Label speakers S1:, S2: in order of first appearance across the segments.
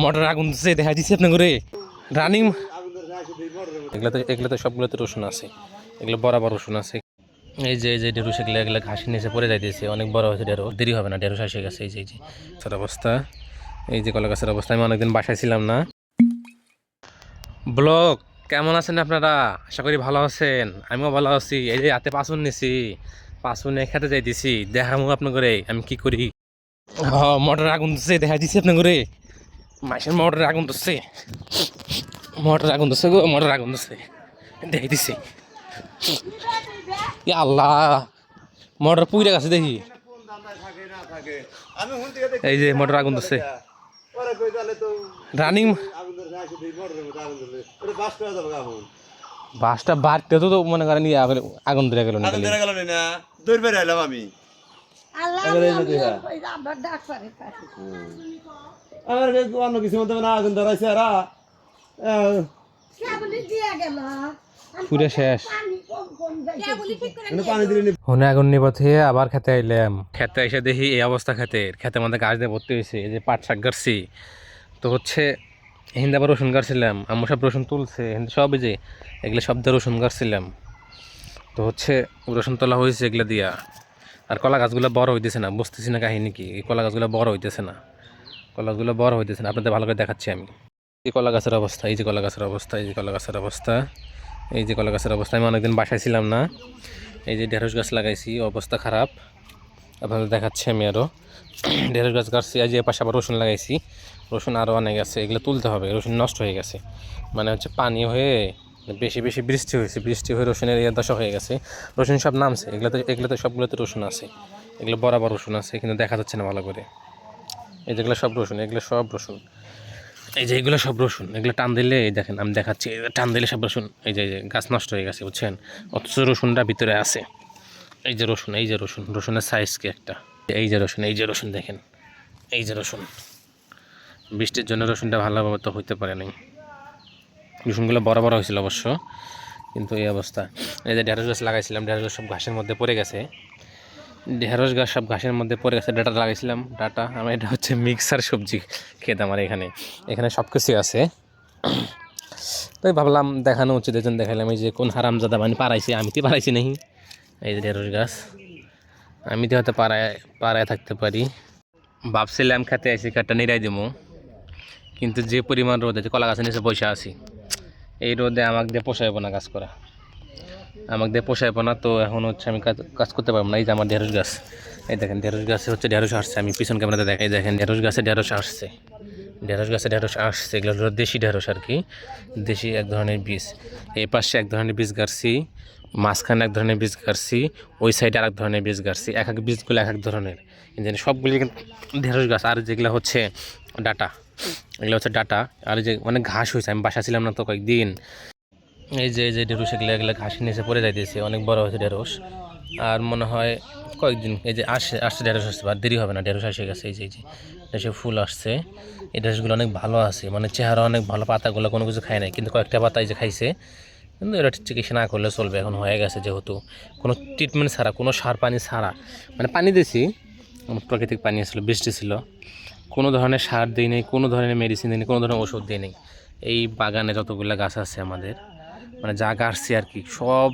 S1: Motor আগুন দিচ্ছে দেখা দিচ্ছি আপনার করে রানিং। এগুলো তো সবগুলোতে রসুন আছে, এগুলো বরাবর রসুন আছে। এই যে ঢেঁড়স এগুলো ঘাসের নিচে পড়ে যাইতেছে, অনেক বড় হয়েছে ঢেঁড়স, দেরি হবে না, ঢেঁড়স এসে গেছে। এই যে অবস্থা, এই যে কলা গাছের অবস্থা। আমি অনেকদিন বাসায় ছিলাম না। ব্লগ কেমন আছেন আপনারা? আশা করি ভালো আছেন, আমিও ভালো আছি। এই যে হাতে পাসুন নিছি, পাসুন নিয়ে খেতে যাইতেছি, দেখামু আপনার করে আমি কি করি। মোটর আগুন দিচ্ছে দেখা দিচ্ছি আপনার করে, মাসের মোটর আগুন দিচ্ছে, মোটর আগুন দিচ্ছে গো, মোটর আগুন দিচ্ছে দেখে দিচ্ছি। আল্লাহ, মোটর পুইরা গেছে দেখি। এই যে মোটর আগুন দিচ্ছে রানিং। বাসটা বাড়তে তো মনে করেন আগুন ধরে গেল না,
S2: আমি অন্য কিছু মধ্যে আগুন ধরাইছে
S1: পুরে শেষ। হনে আগুন নিবত হয়ে আবার খেতে আইলাম। খেতে এসে দেখি এই অবস্থা, খেতের মধ্যে গাছ দিয়ে ভর্তি হয়েছে। এই যে পাট শাক গাড়ছি, তো হচ্ছে হিন্দে আবার রসুন গাড়ছিলাম, আমার সব রসুন তুলছে হিন্দে সব, এই যে এগুলো সব দিয়ে রসুন গাড়ছিলাম। তো হচ্ছে রসুন তোলা হয়েছে এগুলো দিয়া। আর কলা গাছগুলো বড় হইতেছে না, বুঝতেছি না কাহিনী কি। এই কলা গাছগুলো বড় হইতেছে না, কলা গাছগুলো বড় হইতেছে না, আপনাদের ভালো করে দেখাচ্ছি আমি। এই কলা গাছের অবস্থা, এই যে কলা গাছের অবস্থা, এই যে কলা গাছের অবস্থা, এই যে কলা গাছের অবস্থা। আমি অনেকদিন বাসায় ছিলাম না। এই যে ঢেঁড়স গাছ লাগাইছি, অবস্থা খারাপ, আপনাদের দেখাচ্ছি আমি। আরও ঢেঁড়স গাছ গাছছি, এই যে পাশে আবার রসুন লাগাইছি, রসুন আরও অনেক আছে, এগুলো তুলতে হবে। রসুন নষ্ট হয়ে গেছে, মানে হচ্ছে পানি হয়ে বেশি বেশি বৃষ্টি হয়েছে, বৃষ্টি হয়ে রসুনের দশা হয়ে গেছে, রসুন সব নামছে। এগুলোতে সবগুলোতে রসুন আছে, এগুলো বরাবর রসুন আছে, কিন্তু দেখা যাচ্ছে না ভালো করে। এই যেগুলো সব রসুন, এগুলো সব রসুন, এই যে এগুলো সব রসুন। এগুলো টান দিলে এই দেখেন, আমি দেখাচ্ছি, টান দিলে সব রসুন। এই যে গাছ নষ্ট হয়ে গেছে, বুঝছেন, অথচ রসুনটা ভিতরে আছে। এই যে রসুন, এই যে রসুন, রসুনের সাইজ কি একটা। এই যে রসুন, এই যে রসুন দেখেন, এই যে রসুন। বৃষ্টির জন্য রসুনটা ভালোভাবে তো হইতে পারে নাই। রসুনগুলো বড় বড় হয়েছিল অবশ্য, কিন্তু এই অবস্থা। এই যে ঢেঁড়স গাছ লাগাইছিলাম, ঢেঁড়স গাছ সব ঘাসের মধ্যে পড়ে গেছে, ঢেঁড়স গাছ সব ঘাসের মধ্যে পড়ে গেছে। ডাটা লাগাইছিলাম, ডাটা আমার এটা হচ্ছে মিক্সার সবজি খেত আমার এখানে সব কিছু আছে। তাই ভাবলাম দেখানো উচিত, এই জন্য দেখাইলাম। এই যে কোন হারামজাদা মানে পারাইছি, আমি তো পারাইছি নাহি। এই যে ঢেঁড়স গাছ, আমি তো হয়তো পাড়ায় থাকতে পারি। ভাবছিলাম খেতে আইসি কাঠটা নিরাই দেবো, কিন্তু যে পরিমাণ রোদ আছে, কলা গাছের নিচে বসে আছি, এই রোদে আমাকে দিয়ে পোষাইব না কাজ করা, আমাকে দিয়ে পোষাইব না। তো এখন হচ্ছে আমি কাজ করতে পারবো না। এই যে আমার ঢেঁড়স গাছ, এই দেখেন ঢেঁড়স গাছে হচ্ছে ঢেঁড়স আসছে, আমি পিছন ক্যামেরাতে দেখাই, দেখেন ঢেঁড়স গাছে ঢেঁড়স আসছে, ঢেঁড়স গাছে ঢেঁড়স আসছে। এগুলো হলো দেশি ঢেঁড়স আর কি, দেশি এক ধরনের বীজ। এই পাশে এক ধরনের বীজ গাড়ছি, মাঝখানে এক ধরনের বীজ গাড়ছি, ওই সাইডে আর এক ধরনের বীজ গাড়ছি। এক এক বীজগুলো এক এক ধরনের, কিন্তু সবগুলি ঢেঁড়স গাছ। আর যেগুলো হচ্ছে ডাটা, এগুলো হচ্ছে ডাটা। আর যে অনেক ঘাস হয়েছে, আমি বাসা ছিলাম না তো কয়েকদিন। এই যে ঢেঁড়স এগুলো ঘাসের নিচে পড়ে যাইতেছে, অনেক বড় হয়েছে ঢেঁড়স। আর মনে হয় কয়েকদিন, এই যে আসছে ঢেঁড়স আসছে, আর দেরি হবে না, ঢেঁড়স এসে গেছে। এই যে দেশে ফুল আসছে, এই ঢেঁড়সগুলো অনেক ভালো আছে, মানে চেহারা অনেক ভালো, পাতাগুলো কোনো কিছু খায় নাই, কিন্তু কয়েকটা পাতা এই যে খাইছে। কিন্তু এটা চিকিৎসা না করলে চলবে, এখন হয়ে গেছে যেহেতু, কোনো ট্রিটমেন্ট ছাড়া, কোনো সার পানি ছাড়া, মানে পানি দিয়েছি, প্রাকৃতিক পানি ছিল, বৃষ্টি ছিল, কোনো ধরনের সার দিই নেই, কোনো ধরনের মেডিসিন দিই নেই, কোনো ধরনের ওষুধ দিই নেই। এই বাগানে যতগুলো গাছ আছে আমাদের, মানে যা গাছছি আর কি, সব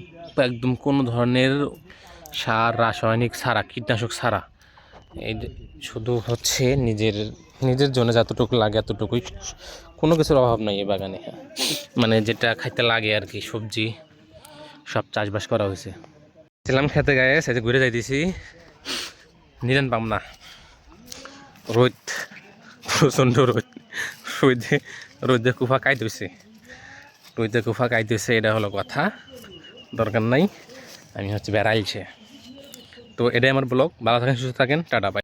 S1: একদম কোনো ধরনের সার রাসায়নিক ছাড়া, কীটনাশক ছাড়া। এই শুধু হচ্ছে নিজের জন্য যতটুকু লাগে এতটুকুই, কোনো কিছুর অভাব নাই এই বাগানে। মানে যেটা খাইতে লাগে আর কি, সবজি সব চাষবাস করা হয়েছে। ছিলাম খেতে গায়ে সেটা ঘুরে যাইতেছি, নিলেন পাম না, রোদ, প্রচণ্ড রোদ, রোদে কুফা কাইতেছে, রোদে কুফা কাইতেছে, এটা হলো কথা। দরকার নাই, আমি হচ্ছে বেড়াইছে। তো এটাই আমার ব্লগ। ভালো থাকেন, সুস্থ থাকেন, টাটা, বাই।